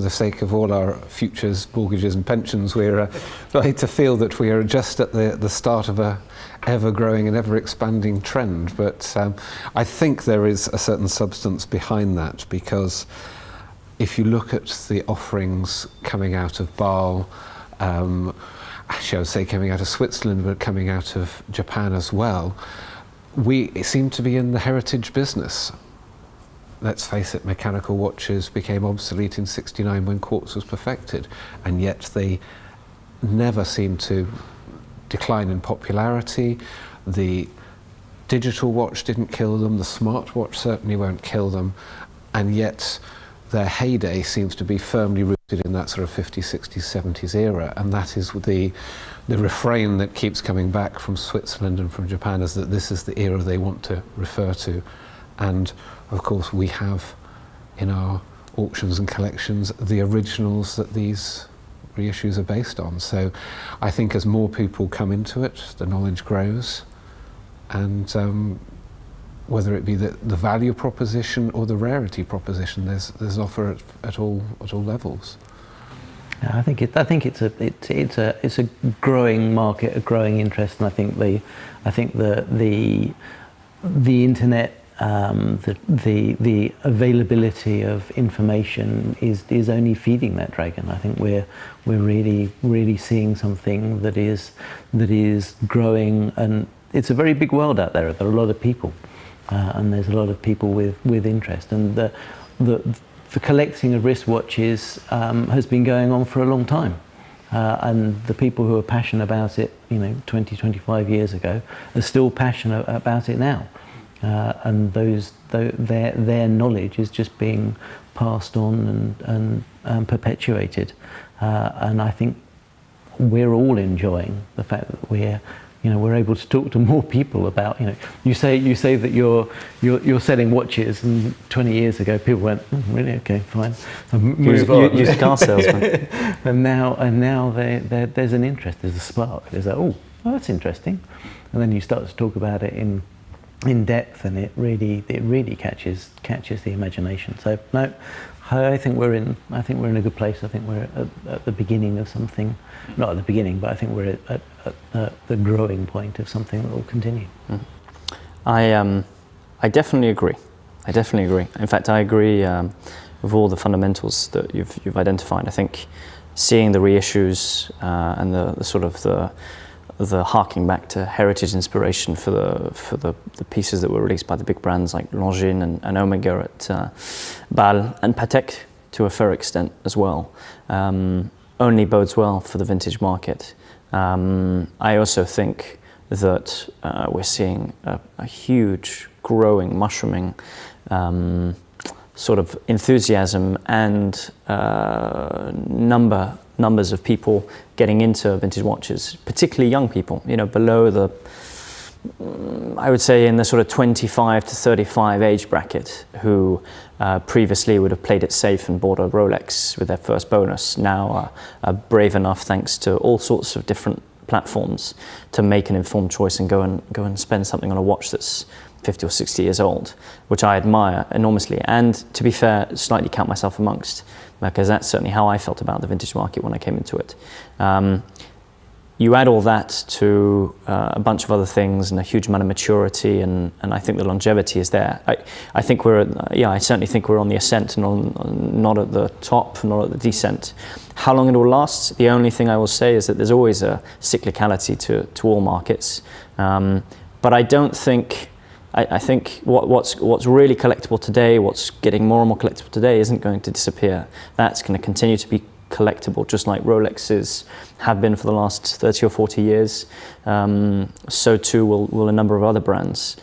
the sake of all our futures, mortgages and pensions, we're like to feel that we are just at the start of a ever-growing and ever-expanding trend. But I think there is a certain substance behind that, because if you look at the offerings coming out of Bâle, actually I would say coming out of Switzerland, but coming out of Japan as well, we seem to be in the heritage business. Let's face it, mechanical watches became obsolete in '69 when quartz was perfected, and yet they never seem to decline in popularity. The digital watch didn't kill them, the smartwatch certainly won't kill them, and yet their heyday seems to be firmly rooted in that sort of 50s, 60s, 70s era, and that is the refrain that keeps coming back from Switzerland and from Japan, is that this is the era they want to refer to. And of course we have in our auctions and collections the originals that these reissues are based on. So I think as more people come into it, the knowledge grows, and whether it be the value proposition or the rarity proposition, there's offer at all levels. Yeah, I think it's a growing market, a growing interest, and I think the internet, the availability of information is only feeding that dragon. I think we're really seeing something that is growing, and it's a very big world out there. There are a lot of people, and there's a lot of people with interest, and the collecting of wristwatches has been going on for a long time. And the people who are passionate about it, 20, 25 years ago, are still passionate about it now. And their knowledge is just being passed on and perpetuated. And I think we're all enjoying the fact that we're able to talk to more people about, you say that you're selling watches, and 20 years ago people went, oh, really, okay, fine, move on. Used car salesman. and now there's an interest, there's a spark, there's oh, that's interesting, and then you start to talk about it in depth, and it really catches the imagination. So no, I think we're in a good place. I think we're at the beginning of something, not at the beginning, but I think we're at the growing point of something that will continue. I definitely agree. In fact, I agree with all the fundamentals that you've identified. I think seeing the reissues and the sort of the harking back to heritage inspiration for the pieces that were released by the big brands like Longines and Omega at Bâle, and Patek to a fair extent as well, only bodes well for the vintage market. I also think that we're seeing a huge, growing, mushrooming sort of enthusiasm and numbers of people getting into vintage watches, particularly young people, below the, I would say in the sort of 25 to 35 age bracket, who previously would have played it safe and bought a Rolex with their first bonus, now are brave enough, thanks to all sorts of different platforms, to make an informed choice and go and spend something on a watch that's 50 or 60 years old, which I admire enormously, and to be fair, slightly count myself amongst, because that's certainly how I felt about the vintage market when I came into it. You add all that to a bunch of other things and a huge amount of maturity, and I think the longevity is there. I think I certainly think we're on the ascent and not at the top, not at the descent. How long it will last? The only thing I will say is that there's always a cyclicality to all markets, but I don't think. I think what's really collectible today, what's getting more and more collectible today, isn't going to disappear. That's going to continue to be collectible, just like Rolexes have been for the last 30 or 40 years. So too will a number of other brands.